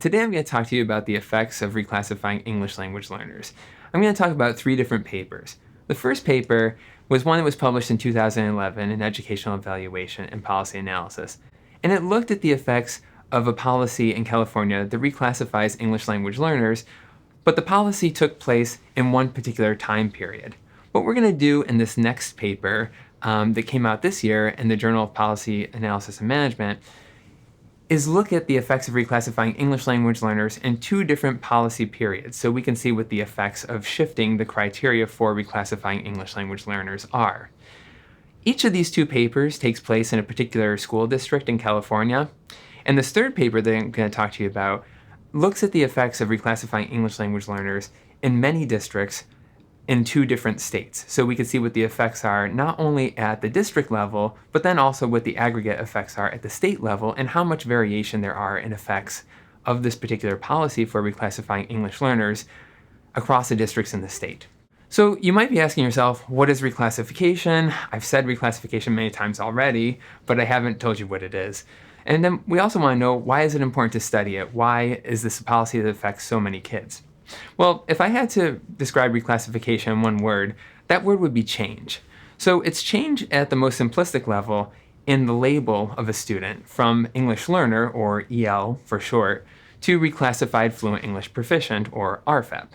Today I'm going to talk to you about the effects of reclassifying English language learners. I'm going to talk about 3 different papers. The first paper was one that was published in 2011 in Educational Evaluation and Policy Analysis, and it looked at the effects of a policy in California that reclassifies English language learners, but the policy took place in one particular time period. What we're going to do in this next paper that came out this year in the Journal of Policy Analysis and Management is look at the effects of reclassifying English language learners in 2 different policy periods so we can see what the effects of shifting the criteria for reclassifying English language learners are. Each of these 2 papers takes place in a particular school district in California, and this third paper that I'm going to talk to you about looks at the effects of reclassifying English language learners in many districts in 2 different states. So we can see what the effects are not only at the district level, but then also what the aggregate effects are at the state level and how much variation there are in effects of this particular policy for reclassifying English learners across the districts in the state. So you might be asking yourself, what is reclassification? I've said reclassification many times already, but I haven't told you what it is. And then we also want to know, why is it important to study it? Why is this a policy that affects so many kids? Well, if I had to describe reclassification in one word, that word would be change. So it's change at the most simplistic level in the label of a student from English learner, or EL for short, to reclassified fluent English proficient, or RFEP.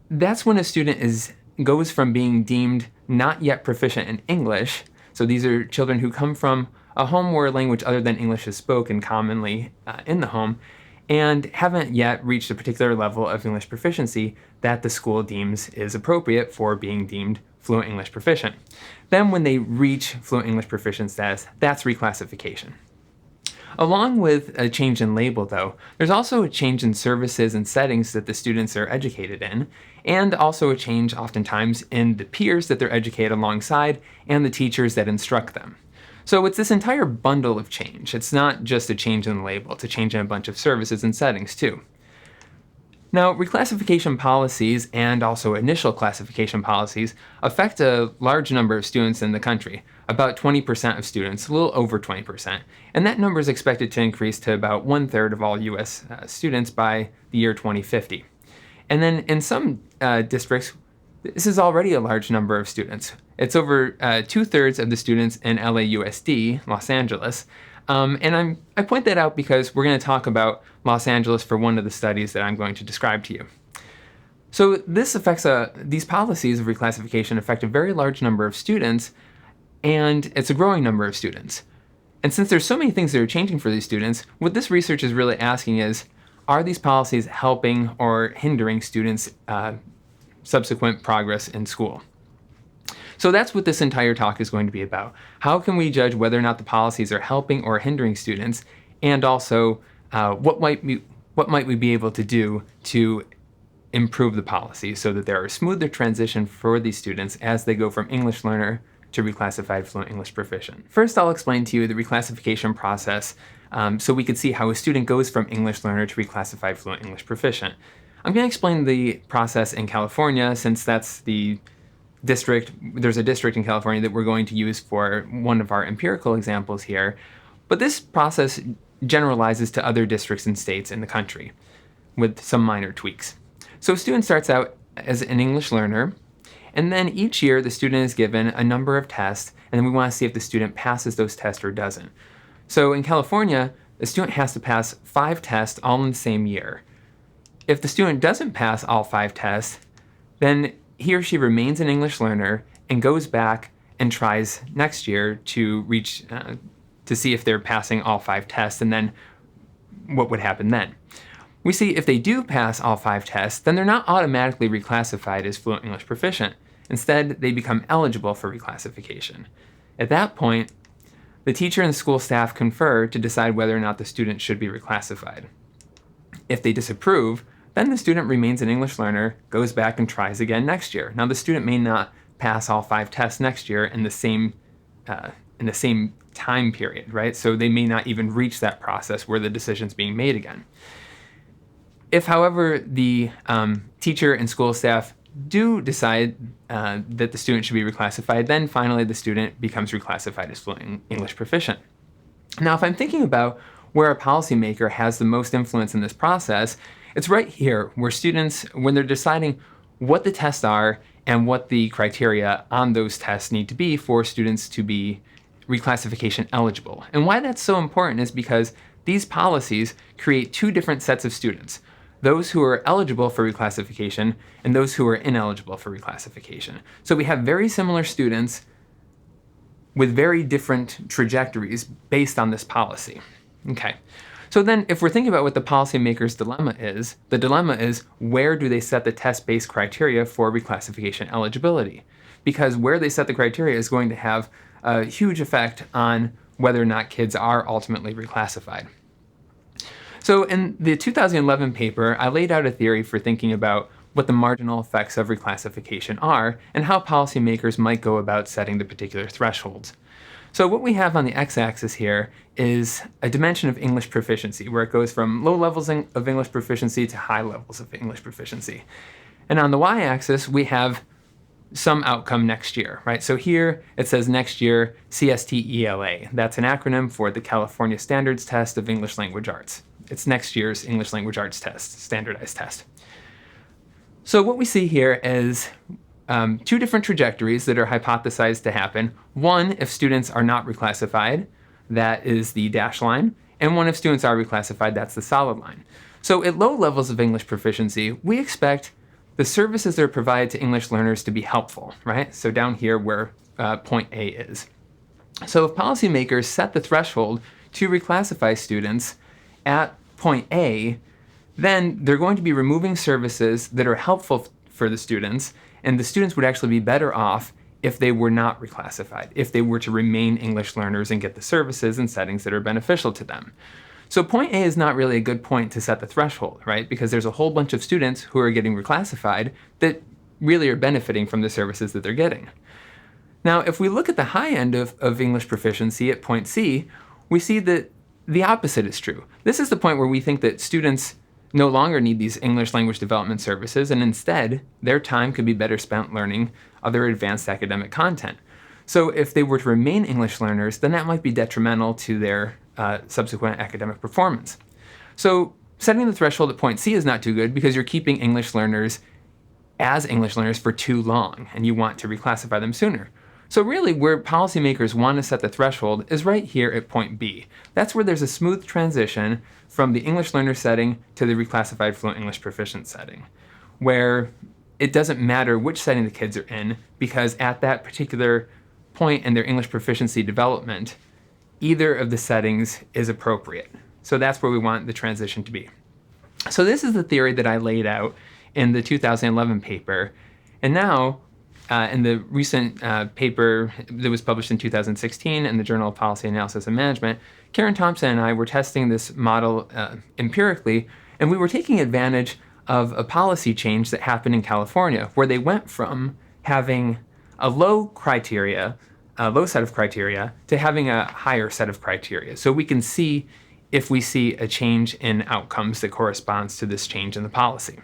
That's when a student goes from being deemed not yet proficient in English, so these are children who come from a home where a language other than English is spoken commonly in the home, and haven't yet reached a particular level of English proficiency that the school deems is appropriate for being deemed fluent English proficient. Then when they reach fluent English proficient status, that's reclassification. Along with a change in label, though, there's also a change in services and settings that the students are educated in, and also a change oftentimes in the peers that they're educated alongside and the teachers that instruct them. So it's this entire bundle of change. It's not just a change in the label, it's a change in a bunch of services and settings too. Now, reclassification policies and also initial classification policies affect a large number of students in the country, about 20% of students, a little over 20%, and that number is expected to increase to about 1/3 of all US students by the year 2050. And then in some districts, this is already a large number of students. It's over 2/3 of the students in LAUSD, Los Angeles. And I point that out because we're going to talk about Los Angeles for one of the studies that I'm going to describe to you. So this affects, these policies of reclassification affect a very large number of students, and it's a growing number of students. And since there's so many things that are changing for these students, what this research is really asking is, are these policies helping or hindering students' subsequent progress in school? So that's what this entire talk is going to be about. How can we judge whether or not the policies are helping or hindering students, and also what might we be able to do to improve the policy so that there are a smoother transition for these students as they go from English learner to reclassified fluent English proficient. First, I'll explain to you the reclassification process so we can see how a student goes from English learner to reclassified fluent English proficient. I'm going to explain the process in California, since that's the district. There's a district in California that we're going to use for one of our empirical examples here. But this process generalizes to other districts and states in the country with some minor tweaks. So a student starts out as an English learner, and then each year the student is given a number of tests, and then we want to see if the student passes those tests or doesn't. So in California, the student has to pass 5 tests all in the same year. If the student doesn't pass all 5 tests, then he or she remains an English learner and goes back and tries next year to reach, to see if they're passing all 5 tests, and then what would happen then. We see if they do pass all 5 tests, then they're not automatically reclassified as fluent English proficient. Instead, they become eligible for reclassification. At that point, the teacher and the school staff confer to decide whether or not the student should be reclassified. If they disapprove, then the student remains an English learner, goes back and tries again next year. Now the student may not pass all 5 tests next year in the same time period, right? So they may not even reach that process where the decision's being made again. If, however, the teacher and school staff do decide that the student should be reclassified, then finally the student becomes reclassified as fluent English proficient. Now, if I'm thinking about where a policymaker has the most influence in this process, it's right here where students, when they're deciding what the tests are and what the criteria on those tests need to be for students to be reclassification eligible. And why that's so important is because these policies create two different sets of students: those who are eligible for reclassification and those who are ineligible for reclassification. So we have very similar students with very different trajectories based on this policy. Okay, so then if we're thinking about what the policymaker's dilemma is, the dilemma is, where do they set the test-based criteria for reclassification eligibility? Because where they set the criteria is going to have a huge effect on whether or not kids are ultimately reclassified. So in the 2011 paper, I laid out a theory for thinking about what the marginal effects of reclassification are and how policymakers might go about setting the particular thresholds. So what we have on the x-axis here is a dimension of English proficiency, where it goes from low levels of English proficiency to high levels of English proficiency. And on the y-axis, we have some outcome next year, right? So here it says next year CST-ELA. That's an acronym for the California Standards Test of English Language Arts. It's next year's English Language Arts test, standardized test. So what we see here is two different trajectories that are hypothesized to happen. One, if students are not reclassified, that is the dashed line, and one, if students are reclassified, that's the solid line. So at low levels of English proficiency, we expect the services that are provided to English learners to be helpful, right? So down here where point A is. So if policymakers set the threshold to reclassify students at point A, then they're going to be removing services that are helpful for the students, and the students would actually be better off if they were not reclassified, if they were to remain English learners and get the services and settings that are beneficial to them. So point A is not really a good point to set the threshold, right? Because there's a whole bunch of students who are getting reclassified that really are benefiting from the services that they're getting. Now, if we look at the high end of English proficiency at point C, we see that the opposite is true. This is the point where we think that students no longer need these English language development services, and instead, their time could be better spent learning other advanced academic content. So if they were to remain English learners, then that might be detrimental to their subsequent academic performance. So setting the threshold at point C is not too good because you're keeping English learners as English learners for too long, and you want to reclassify them sooner. So really, where policymakers want to set the threshold is right here at point B. That's where there's a smooth transition from the English learner setting to the reclassified fluent English proficient setting, where it doesn't matter which setting the kids are in, because at that particular point in their English proficiency development, either of the settings is appropriate. So that's where we want the transition to be. So this is the theory that I laid out in the 2011 paper, and now in the recent paper that was published in 2016 in the Journal of Policy Analysis and Management, Karen Thompson and I were testing this model empirically, and we were taking advantage of a policy change that happened in California, where they went from having a low set of criteria, to having a higher set of criteria. So we can see if we see a change in outcomes that corresponds to this change in the policy.